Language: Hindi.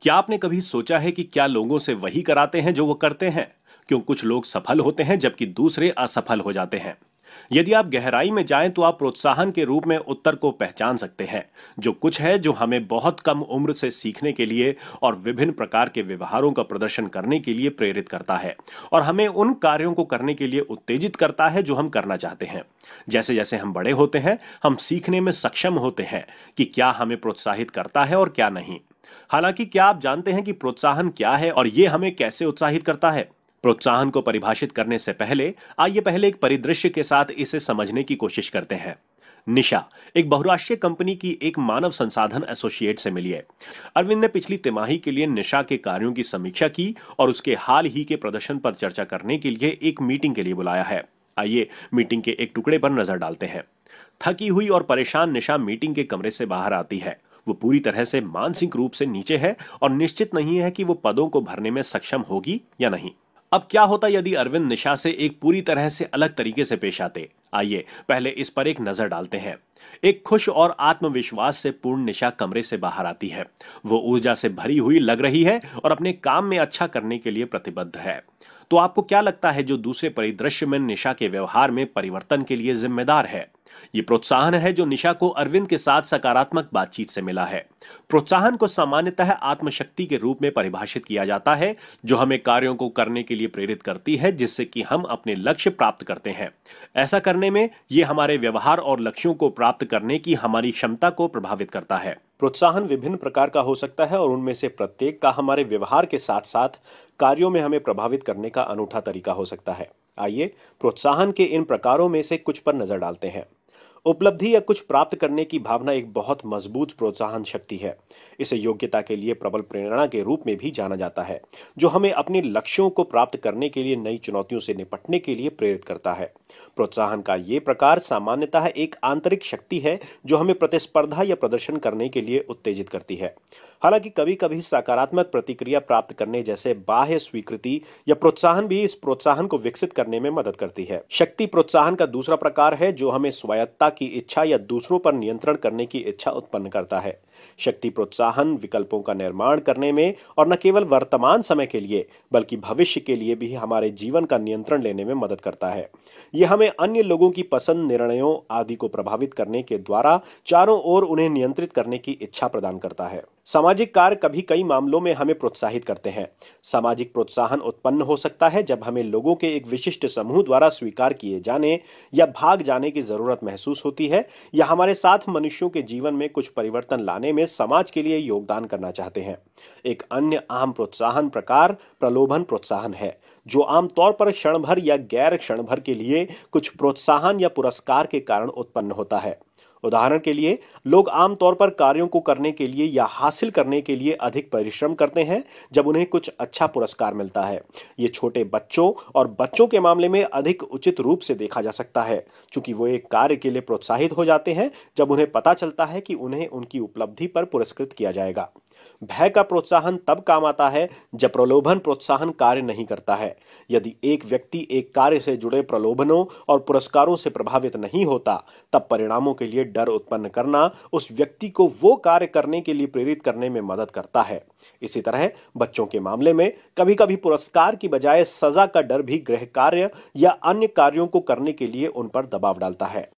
क्या आपने कभी सोचा है कि क्या लोगों से वही कराते हैं जो वो करते हैं? क्यों कुछ लोग सफल होते हैं जबकि दूसरे असफल हो जाते हैं? यदि आप गहराई में जाएं तो आप प्रोत्साहन के रूप में उत्तर को पहचान सकते हैं, जो कुछ है जो हमें बहुत कम उम्र से सीखने के लिए और विभिन्न प्रकार के व्यवहारों का प्रदर्शन करने के लिए प्रेरित करता है और हमें उन कार्यों को करने के लिए उत्तेजित करता है जो हम करना चाहते हैं। जैसे जैसे हम बड़े होते हैं, हम सीखने में सक्षम होते हैं कि क्या हमें प्रोत्साहित करता है और क्या नहीं। हालांकि क्या आप जानते हैं कि प्रोत्साहन क्या है और यह हमें कैसे उत्साहित करता है? प्रोत्साहन को परिभाषित करने से पहले आइए पहले एक परिदृश्य के साथ इसे समझने की कोशिश करते हैं। निशा एक बहुराष्ट्रीय कंपनी की एक मानव संसाधन एसोसिएट से मिली है। अरविंद ने पिछली तिमाही के लिए निशा के कार्यों की समीक्षा की और उसके हाल ही के प्रदर्शन पर चर्चा करने के लिए एक मीटिंग के लिए बुलाया है। आइए मीटिंग के एक टुकड़े पर नजर डालते हैं। थकी हुई और परेशान निशा मीटिंग के कमरे से बाहर आती है। वो पूरी तरह से मानसिक रूप से नीचे है और निश्चित नहीं है कि वो पदों को भरने में सक्षम होगी या नहीं। अब क्या होता यदि अरविंद निशा से एक पूरी तरह से अलग तरीके से पेश आते? आइए पहले इस पर एक नजर डालते हैं। एक खुश और आत्मविश्वास से पूर्ण निशा कमरे से बाहर आती है। वो ऊर्जा से भरी हुई लग रही है और अपने काम में अच्छा करने के लिए प्रतिबद्ध है। तो आपको क्या लगता है जो दूसरे परिदृश्य में निशा के व्यवहार में परिवर्तन के लिए जिम्मेदार है? ये प्रोत्साहन है जो निशा को अरविंद के साथ सकारात्मक बातचीत से मिला है। प्रोत्साहन को सामान्यतः आत्मशक्ति के रूप में परिभाषित किया जाता है, जो हमें कार्यों को करने के लिए प्रेरित करती है जिससे कि हम अपने लक्ष्य प्राप्त करते हैं। ऐसा करने में ये हमारे व्यवहार और लक्ष्यों को प्राप्त करने की हमारी क्षमता को प्रभावित करता है। प्रोत्साहन विभिन्न प्रकार का हो सकता है और उनमें से प्रत्येक का हमारे व्यवहार के साथ साथ कार्यों में हमें प्रभावित करने का अनूठा तरीका हो सकता है। आइए प्रोत्साहन के इन प्रकारों में से कुछ पर नजर डालते हैं। उपलब्धि या कुछ प्राप्त करने की भावना एक बहुत मजबूत प्रोत्साहन शक्ति है। इसे योग्यता के लिए प्रबल प्रेरणा के रूप में भी जाना जाता है, जो हमें अपने लक्ष्यों को प्राप्त करने के लिए नई चुनौतियों से निपटने के लिए प्रेरित करता है। प्रोत्साहन का ये प्रकार सामान्यतः एक आंतरिक शक्ति है जो हमें प्रतिस्पर्धा या प्रदर्शन करने के लिए उत्तेजित करती है। हालांकि कभी कभी सकारात्मक प्रतिक्रिया प्राप्त करने जैसे बाह्य स्वीकृति या प्रोत्साहन भी इस प्रोत्साहन को विकसित करने में मदद करती है। शक्ति प्रोत्साहन का दूसरा प्रकार है जो हमें स्वायत्तता की इच्छा या दूसरों पर नियंत्रण करने की इच्छा उत्पन्न करता है। शक्ति प्रोत्साहन विकल्पों का निर्माण करने में और न केवल वर्तमान समय के लिए बल्कि भविष्य के लिए भी हमारे जीवन का नियंत्रण लेने में मदद करता है। यह हमें अन्य लोगों की पसंद, निर्णयों आदि को प्रभावित करने के द्वारा चारों ओर उन्हें नियंत्रित करने की इच्छा प्रदान करता है। सामाजिक कार्य कभी कई मामलों में हमें प्रोत्साहित करते हैं। सामाजिक प्रोत्साहन उत्पन्न हो सकता है जब हमें लोगों के एक विशिष्ट समूह द्वारा स्वीकार किए जाने या भाग जाने की जरूरत महसूस होती है, या हमारे साथ मनुष्यों के जीवन में कुछ परिवर्तन लाने में समाज के लिए योगदान करना चाहते हैं। एक अन्य आम प्रोत्साहन प्रकार प्रलोभन प्रोत्साहन है, जो आमतौर पर क्षण भर या गैर क्षण भर के लिए कुछ प्रोत्साहन या पुरस्कार के कारण उत्पन्न होता है। उदाहरण के लिए, लोग आमतौर पर कार्यों को करने के लिए या हासिल करने के लिए अधिक परिश्रम करते हैं जब उन्हें कुछ अच्छा पुरस्कार मिलता है। ये छोटे बच्चों और बच्चों के मामले में अधिक उचित रूप से देखा जा सकता है, क्योंकि वो एक कार्य के लिए प्रोत्साहित हो जाते हैं जब उन्हें पता चलता है कि उन्हें उनकी उपलब्धि पर पुरस्कृत किया जाएगा। भय का प्रोत्साहन तब काम आता है जब प्रलोभन प्रोत्साहन कार्य नहीं करता है। यदि एक व्यक्ति एक कार्य से जुड़े प्रलोभनों और पुरस्कारों से प्रभावित नहीं होता, तब परिणामों के लिए डर उत्पन्न करना उस व्यक्ति को वो कार्य करने के लिए प्रेरित करने में मदद करता है। इसी तरह बच्चों के मामले में कभी-कभी पुरस्कार की बजाय सजा का डर भी गृह कार्य या अन्य कार्यों को करने के लिए उन पर दबाव डालता है।